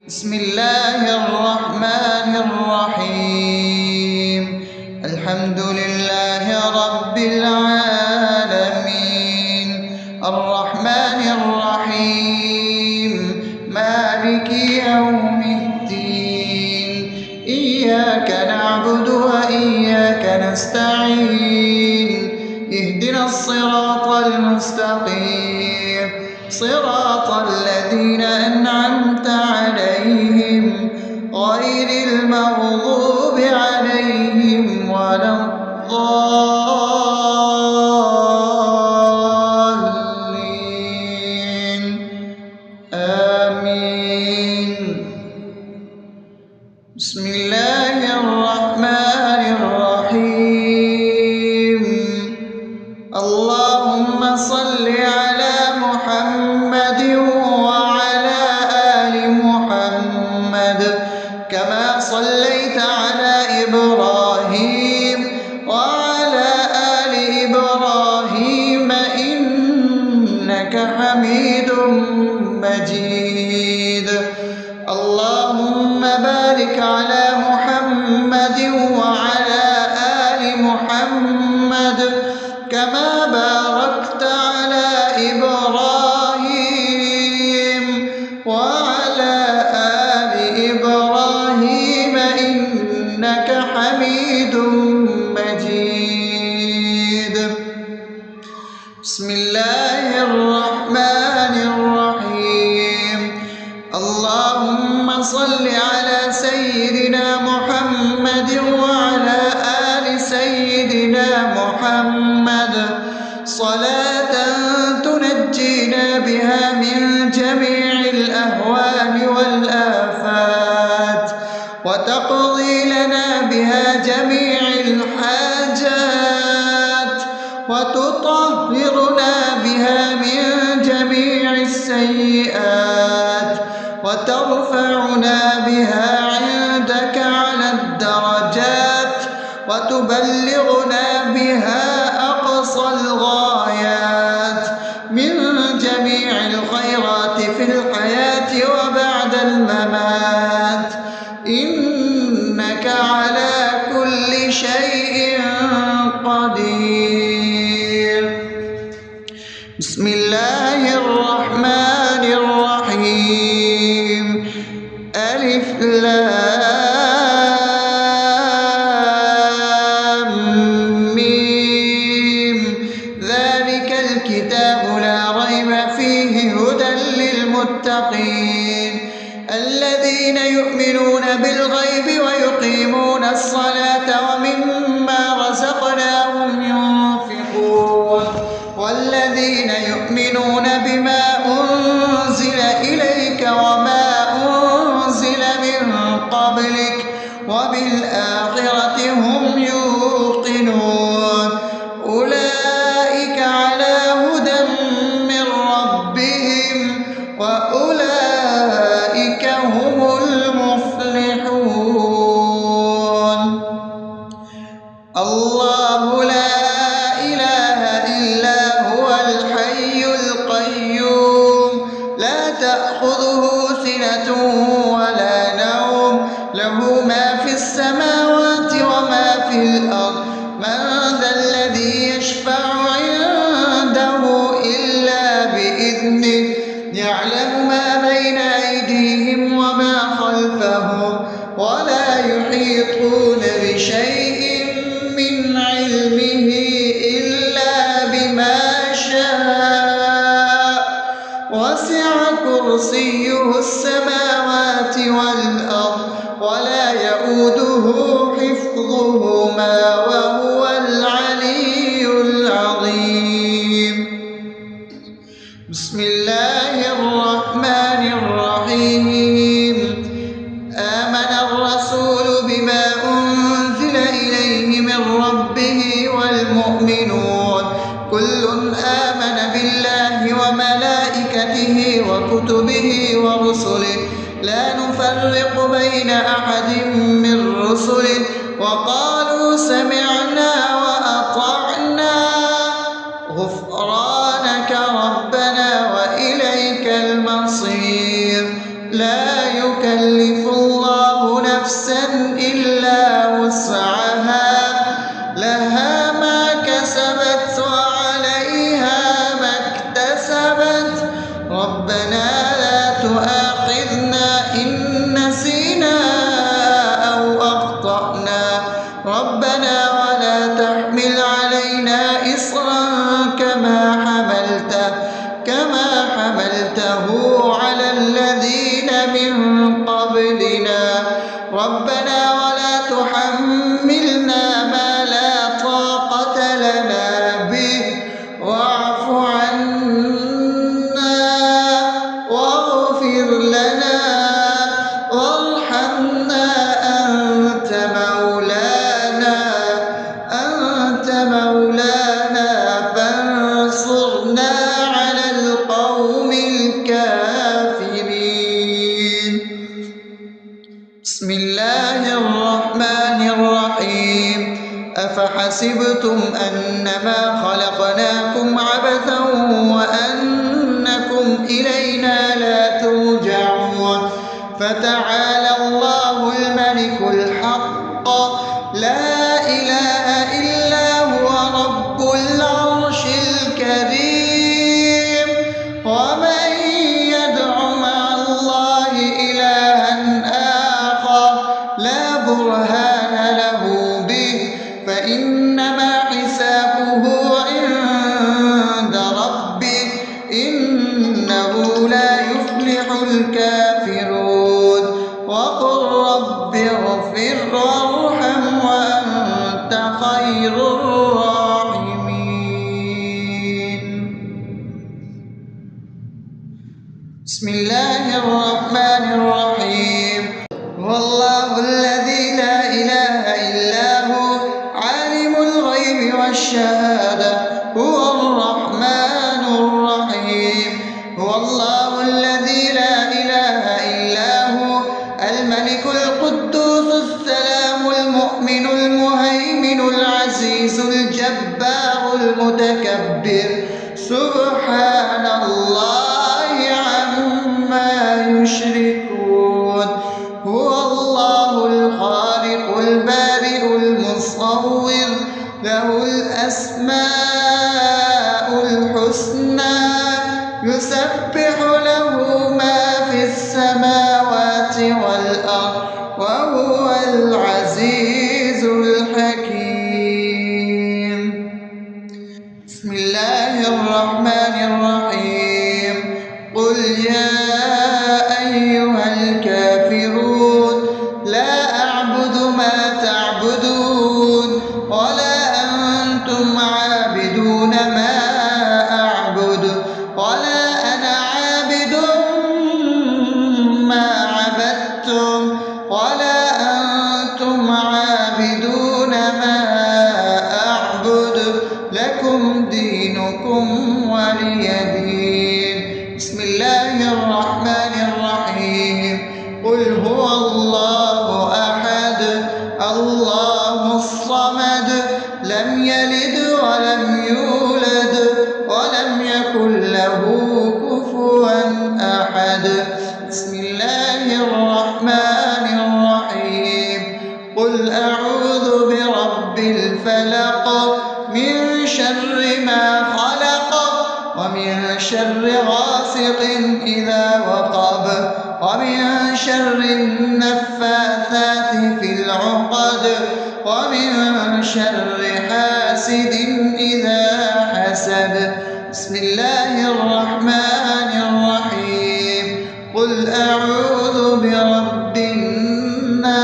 بسم الله الرحمن الرحيم. الحمد لله رب العالمين، الرحمن الرحيم، مالك يوم الدين. إياك نعبد وإياك نستعين، اهدنا الصراط المستقيم، صراط الذين أنعمت عليهم غير المغضوب عليهم ولا الضالين. آمين. بسم الله الرحمن الرحيم. اللهم صل على محمد وعلى آل محمد كما صليت على إبراهيم وعلى آل إبراهيم إنك حميد مجيد. اللهم بارك على محمد وعلى آل محمد كما باركت على إبراهيم وعلى آل إبراهيم إنك حميد مجيد. بسم الله الرحمن الرحيم. اللهم صل على سيدنا محمد وعلى آل سيدنا محمد صلاة تنجينا بها من جميع الأهوال والآفات، وتقضي لنا بها جميع الحاجات، وتطهرنا بها من جميع السيئات، وترفعنا بها عندك على الدرجات، وتبلغنا بها أقصى الغايات من جميع الخيرات في الحياة وبعد الممات، إنك على كل شيء قدير. بسم الله الرحمن الرحيم. ألف لام ميم. ذلك الكتاب لا ريب فيه هدى للمتقين الذين يؤمنون بالغيب ويقيمون الصلاة ومما رزقناهم ينفقون والذين يؤمنون بما أنزل إليك وما أنزل من قبلك وبالآخرة هم يوقنون أولئك على هدى من ربهم وأولئك هم المفلحون. الله لا إله إلا هو الحي القيوم لا تأخذه سنة ولا نوم له ما في السماوات وما في الأرض. من ذا الذي يشفع عنده إلا بإذنه يعلم ما بين أيديهم وما خلفهم ولا يحيطون بشيء من علمه إلا بما شاء وسع كرسيه السماوات والأرض ولا يؤوده حفظهما وهو العلي العظيم. بسم الله الرحمن الرحيم. آمن الرسول بما أنزل إليه من ربه والمؤمنون كل آمن بالله وملائكته وكتبه ورسله لا نفرق بين أحد من رسله وقالوا سمعنا وأطعنا غفرانك ربنا وإليك المصير. لا يكلف يكلف الله نفسا إلا وسعها لها ما كسبت وعليها ما اكتسبت ربنا لا تؤاخذنا إن نسينا أو أخطأنا ربنا ولا تحمل علينا إصرا كما حملته على الذين من قبلنا ربنا ولا تحملنا ما لا طاقة لنا به واعف عنا واغفر لنا وارحمنا أنت مولانا فانصرنا على القوم الكافرين. بسم الله الرحمن الرحيم أفحسبتم أنما خلقناكم عبثا وأنكم إلينا لا ترجعون فتعالى الله الملك الحق لا إله إلا هو رب العرش الكريم ومن يدع مع الله إلها آخر لا برهان له به فإنما حسابه عند ربه إنه لا يفلح الكافرون وقل رب اغفر وارحم وأنت خير الراحمين. بسم الله الرحمن الرحيم هو الله الذي لا إله إلا هو عالم الغيب والشهادة هو الرحمن الرحيم هو الله الذي لا إله إلا هو الملك القدوس السلام المؤمن المهيمن العزيز الجبار المتكبر سبحان الله عما يشركون هو الله الخالق البارئ المصور له الأسماء الحسنى يسبح له ما في السماوات والأرض وهو العزيز الحكيم. بسم الله الرحمن الرحيم قل يا أيها الكافرون لا أعبد ما تعبدون ولا أنتم عابدون ما أعبد ولا أنا عابد ما عبدتم ولا أنتم عابدون ما أعبد لكم دينكم ولي دين. بسم الله الرحمن الرحيم قل هو الله أحد الله الصمد لم يلد ولم يولد ولم يكن له كفوا أحد. بسم الله الرحمن الرحيم قل أعوذ برب الفلق من شر ما خلق ومن شر غاسق إذا وقب ومن شر النفاثات في العقد ومن شر حاسد إذا حسد. بسم الله الرحمن الرحيم قل أعوذ برب الناس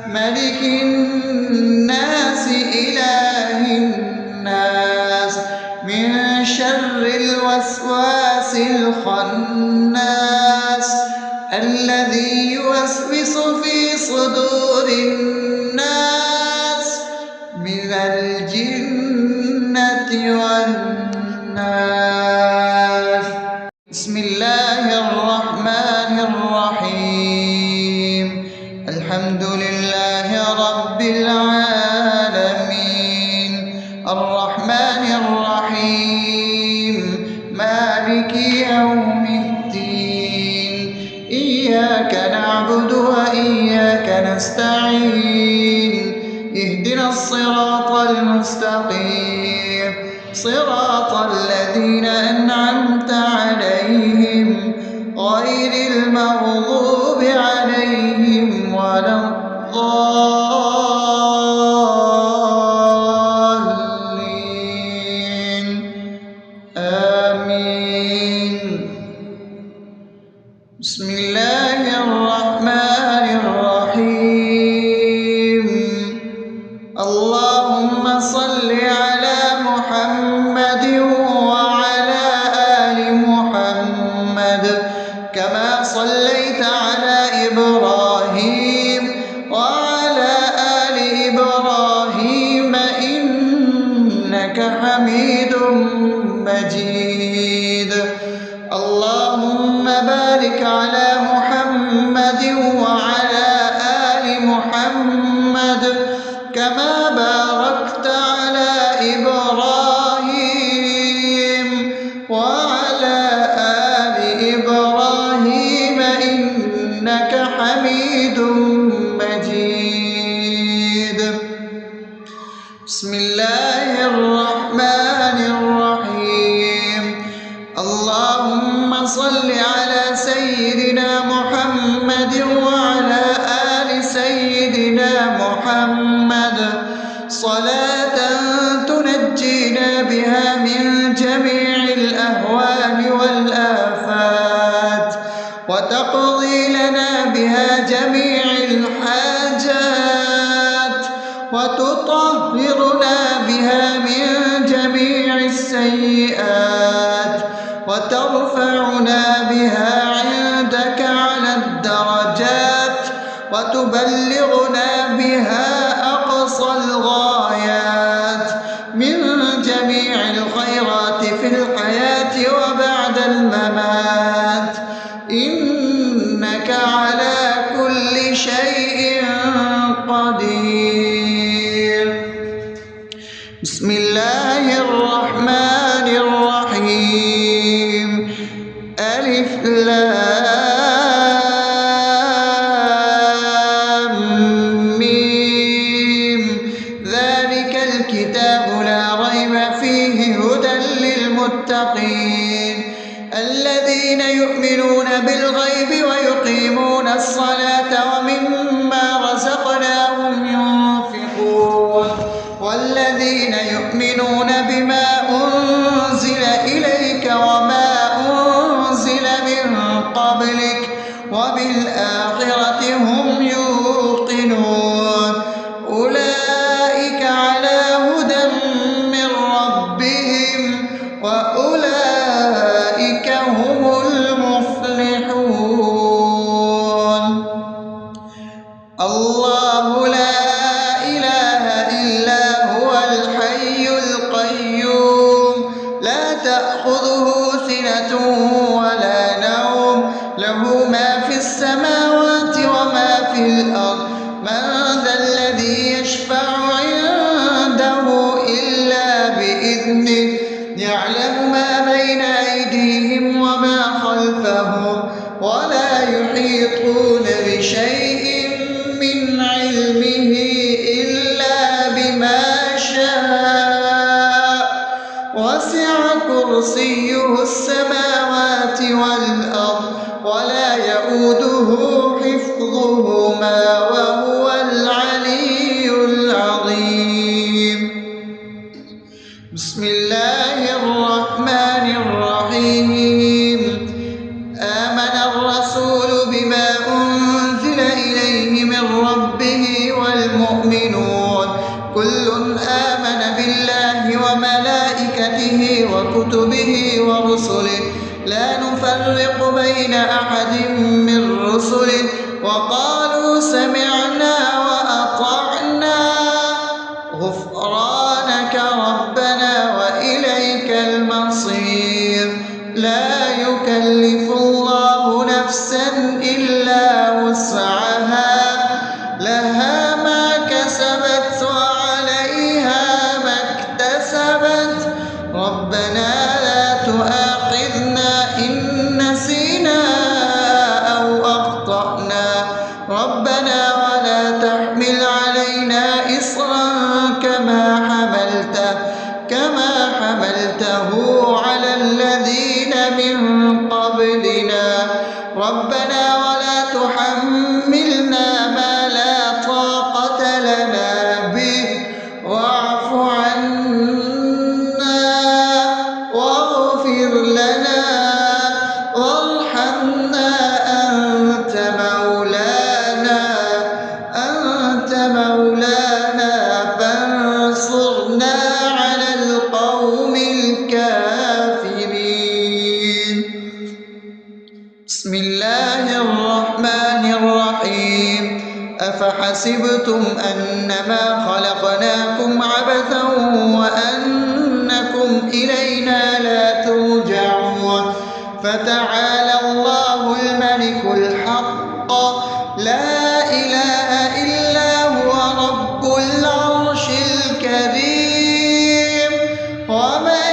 ملك الناس إله الناس من شر الوسواس الخناس الذي يوسوس في صدور الناس من الجنة والناس. بسم الله الرحمن الرحيم الحمد لله رب العالمين الرحمن الرحيم مالك يوم الدين إياك نعبد وإياك نستعين اهدنا الصراط المستقيم صراط الذين أنعمت عليهم غير المغضوب عليهم ولا الضالين آمين. بسم الله الرحمن الرحيم. اللهم صل على محمد وعلى آل محمد كما صليت على إبراهيم وعلى آل إبراهيم إنك حميد مجيد. اللهم بارك على محمد وعلى آل محمد كما باركت على إبراهيم وعلى آل إبراهيم إنك حميد مجيد. بسم الله الرحمن الرحيم. اللهم صل على سيدنا محمد وعلى آل سيدنا محمد صلاة تنجينا بها من جميع الأهوال والآفات وتقضي لنا بها جميع الحاجات وتطهرنا بها من جميع السيئات وترفعنا بها عندك على الدرجات وتبلغنا بها أقصى الغايات من جميع الخيرات في الحياة وبعد الممات إنك على كل شيء قدير. بسم الله الرحمن الرحيم. ألف لام ميم ذلك الكتاب لا ريب فيه هدى للمتقين الذين يؤمنون بالغيب ويقيمون الصلاة ومما رزقناهم ينفقون والذين يؤمنون بما أنزل إليك وما أنزل من قبلك وبالآخرة هم يوقنون أولئك على هدى من ربهم وأولئك هم المفلحون. الله لا إله إلا هو الحي القيوم لا تأخذه سنة ولا نوم له ما في السماوات وما في الأرض من ذا الذي يشفع عنده إلا بإذنه يعلم ما بين أيديهم وما خلفهم ولا يحيطون بشيء من علمه إلا بما شاء وسع كرسيه السماوات والأرض ولا يؤوده حفظهما وهو العلي العظيم. بسم الله الرحمن الرحيم. آمن الرسول بما أنزل إليه من ربه والمؤمنون كل آمن بالله وملائكته وكتبه ورسله لا نفرق بين أحد من رسله وقالوا سمعنا وأطعنا غفرانك ربنا وإليك المصير. لا يكلف الله نفسا إلا وسعها لها ما كسبت وعليها ما اكتسبت ربنا لا تؤاخذنا إن نسينا أو ربنا ولا تحملنا ما لا طاقة لنا به واعف عنا واغفر لنا وارحمنا أنت مولانا فانصرنا على القوم الكافرين. بسم الله الرحمن الرحيم. أفحسبتم أنما خلقناكم عبثا وأنكم إلينا لا ترجعون فتعالى الله الملك الحق لا إله إلا هو رب العرش الكريم. ومن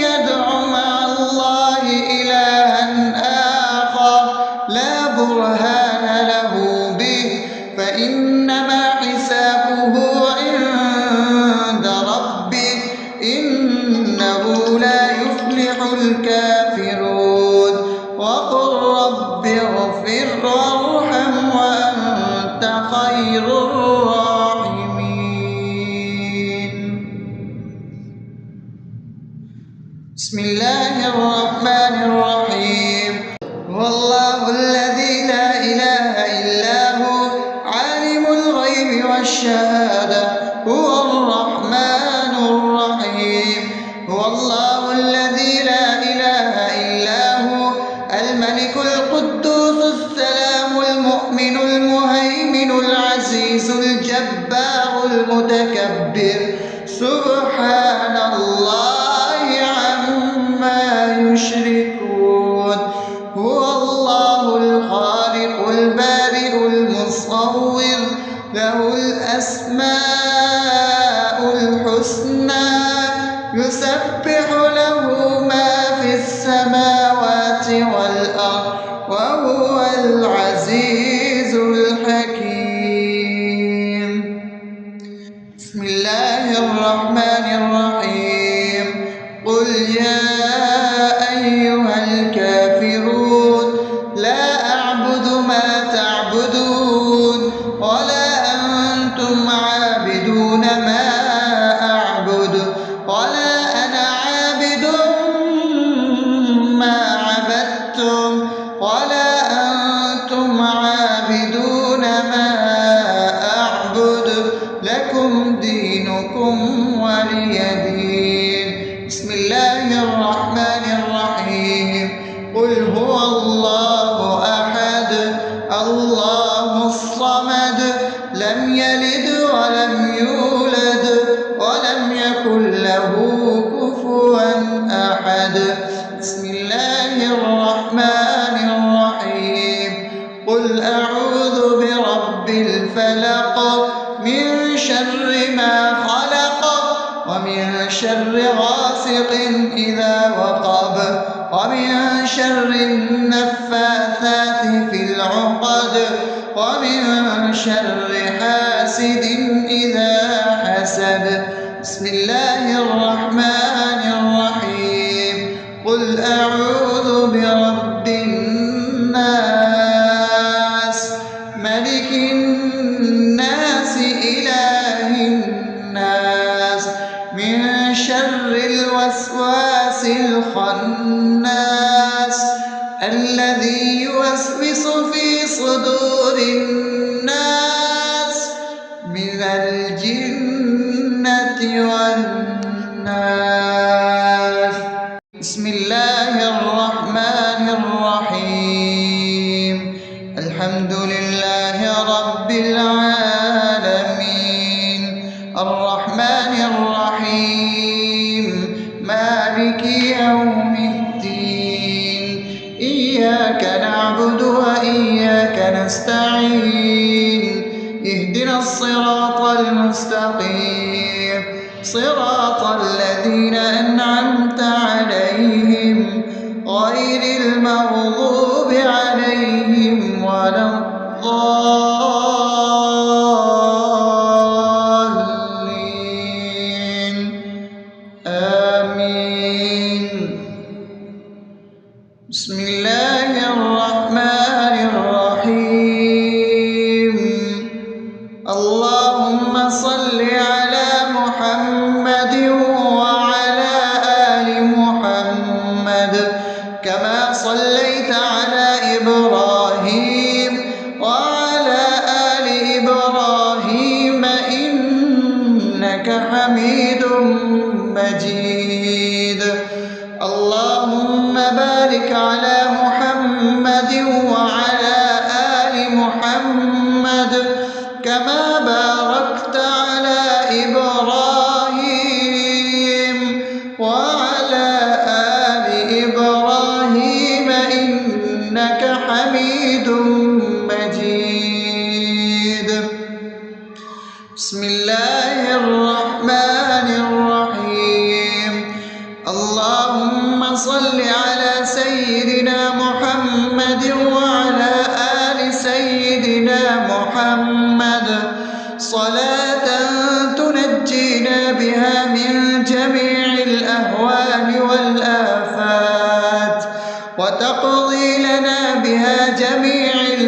يدع مع الله إلها آخر لا برهان له به فإنما حسابه عند ربه إنه لا يفلح الكافرون. وقل رب اغفر وارحم وأنت خير الراحمين. بسم الله الرحمن الرحيم. هو الله الذي لا إله إلا هو عالم الغيب والشهادة هو الرحمن الرحيم. هو الله الذي لا إله إلا هو الملك القدوس السلام المؤمن المهيمن العزيز الجبار المتكبر سبحان الله عما يشركون. هو الله الخالق البارئ المصور له الأسماء الحسنى يسبح له ما في السماوات والأرض وهو العزيز الحكيم. بسم الله الرحمن الرحيم. قل يا أيها الكافرون لا أعبد ما تعبدون ولا أنتم عابدون ما أعبد ولا أنا عابد ما عبدتم ولا أنتم عابدون ما أعبد لكم دينكم ولي دين. بسم الله الرحمن الرحيم. قل هو الله أحد الله الصمد لم يلد ولم يولد ولم يكن له كفوا أحد. بسم الله الرحمن الرحيم. قل أعوذ برب الفلق من شر ما خلق ومن شر غاسق إذا وقب ومن شر النفاثات في العقد ومن شر حاسد إذا حسد. بسم الله الرحمن الرحيم. قل أعوذ برب الناس ملك الناس إله الناس من شر الوسواس الخناس الذي يوسوس في صدور الناس من الجنة والناس. بسم الله الرحمن الرحيم. الحمد لله رب العالمين الرحمن الرحيم مالك يوم الدين إياك نعبد وإياك نستعين اهدنا الصراط المستقيم صراط الذين أنعمت عليهم غير المغضوب عليهم ولا الضالين آمين. بسم الله الرحمن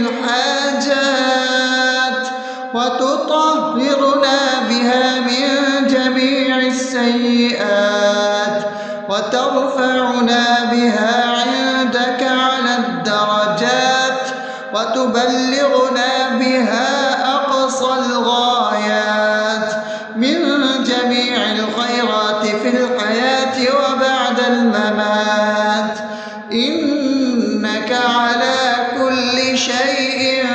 الحاجات وتطهرنا بها من جميع السيئات وترفعنا بها عندك على الدرجات وتبلغنا بها أقصى الغايات من جميع الخيرات في الحياة وبعد الممات، إنك على كل شيء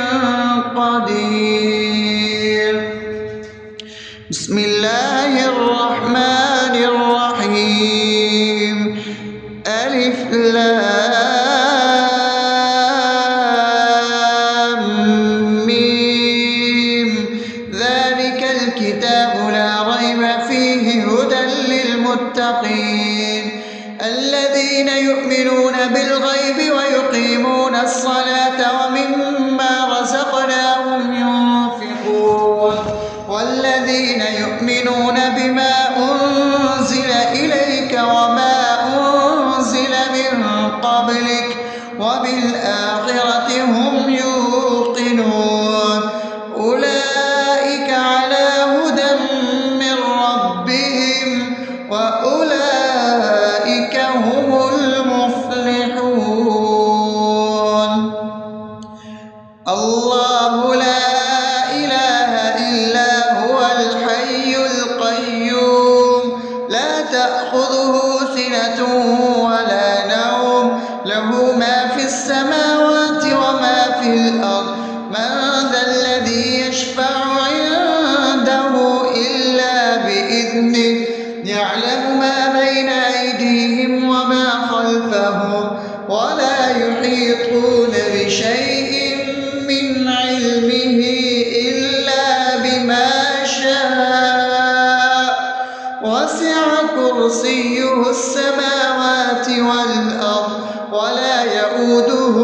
قدير. بسم الله الرحمن الرحيم. ألف لام ميم. ذلك الكتاب لا ريب فيه هدى للمتقين الذين يؤمنون بالغيب ويقيمون الصلاة ومما رزقناهم ينفقون والذين يؤمنون بما أنزل إليك وما أنزل من قبلك وبالآخرة هم يوقنون أولئك على هدى من ربهم وأولئك هم المفلحون. الله لا إله إلا هو الحي القيوم لا تأخذه سنة ولا نوم له ما في السماوات وما في الأرض من ذا الذي يشفع عنده إلا بإذنه يعلم ما بين أيديهم وما خلفهم ولا يحيطون بشيء من علمه إلا بما شاء وسع كرسيه السماوات والأرض ولا يؤوده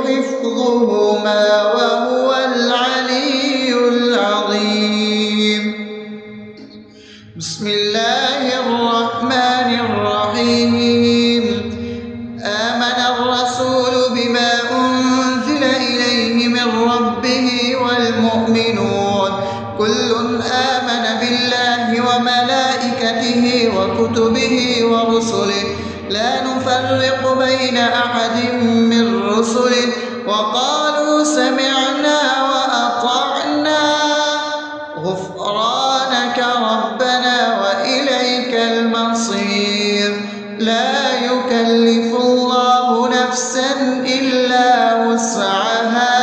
حفظهما وهو العلي العظيم. بسم الله الرحمن الرحيم. آمن الرسول بما أنزل إليه من ربه والمؤمنون كل آمن بالله وملائكته وكتبه ورسله لا نفرق بين أحد من رسله وقالوا سمعنا وأطعنا غفرانك ربنا وإليك المصير. لا يكلف الله نفسا إلا وسعها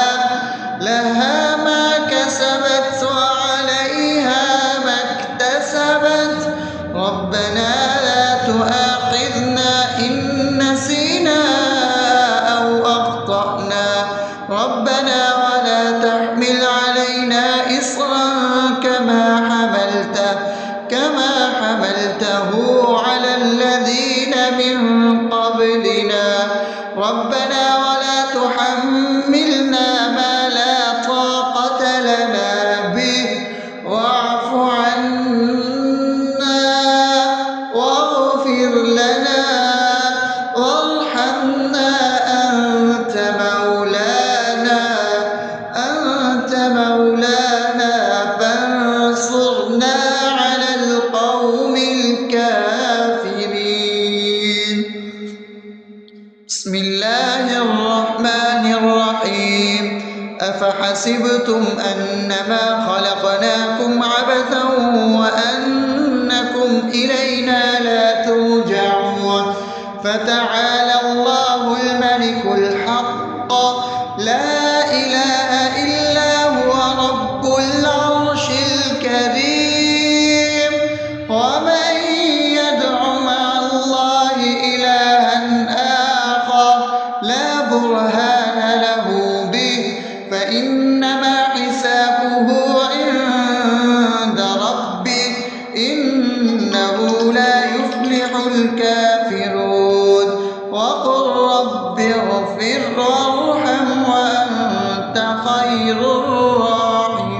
لها ما كسبت وعليها ما اكتسبت ربنا لا تؤاخذنا إن نسينا أو أخطأنا ربنا ولا تحمل علينا إصرا كما حملته على الذين من قبلنا ربنا ولا تحملنا ما لا طاقة لنا به واعف عنا واغفر لنا وارحمنا أنت مولانا فانصرنا على القوم الكافرين. بسم الله الرحمن الرحيم. أفحسبتم أنما خلقناكم عبثا وأنكم إلينا لا ترجعون فتعالى الله الملك الحق لا إله إلا هو رب العرش الكريم. ومن يدع مع الله إلها آخر لا برهان له به فإنما حسابه عند ربه إنه لا يفلح الكافرون. وقل رب اغفر وارحم وأنت خير الراحمين.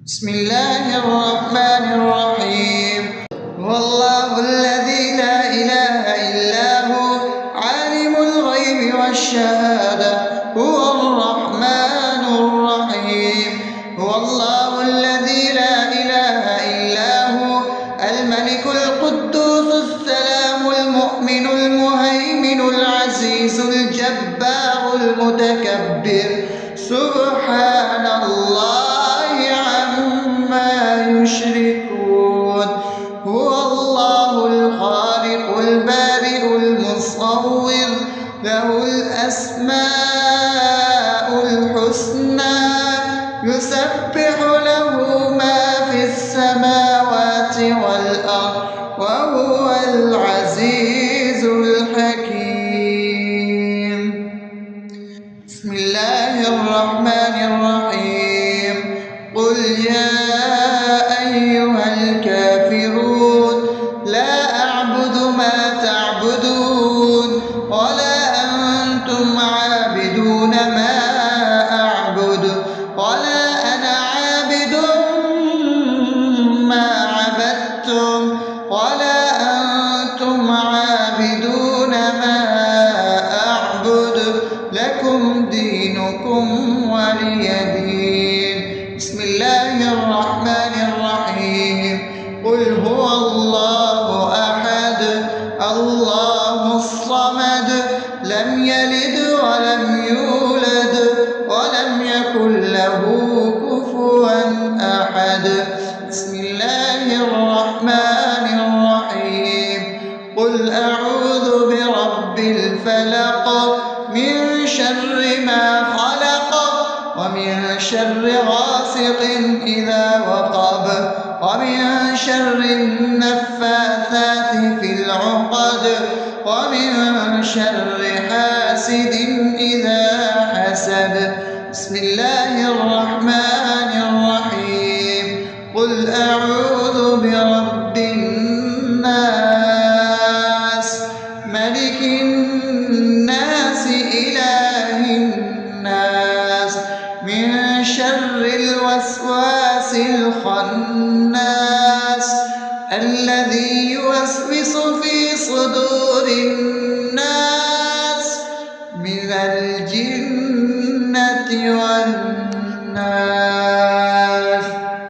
بسم الله الرحمن الرحيم. هو الله الذي لا إله إلا هو الغيب والشهادة هو الرحمن الرحيم. هو الله الذي لا إله إلا هو الملك القدوس السلام المؤمن المهيمن العزيز الجبار المتكبر سبحان الله عما يشركون. هو الله الخالق البارئ المصور له الأسماء الحسنى يسبح له ما في السماوات والأرض وهو العزيز الحكيم. بسم الله الرحمن الرحيم. قل يا أيها الكافرون لا أعبد ما تعبدون ولا أنتم عابدون ما أعبد ولا أنا عابد ما عبدتم ولا أنتم عابدون ما أعبد لكم دينكم ولي دين. بسم الله الرحمن الرحيم. قل هو الله أحد الله الصمد لم يلد ولم يولد ولم يكن له كفوا أحد. بسم الله الرحمن الرحيم. قل أعوذ برب الفلق من شر ما خلق ومن شر غاسق إذا وقب ومن شر النفاثات في العقد ومن شر حاسد إذا حسد. بسم الله الرحمن الرحيم. قل أعوذ برب الناس ملك الناس إله الناس من شر الوسواس الخناس الذي يوسوس في صدور الناس من الجنة والناس.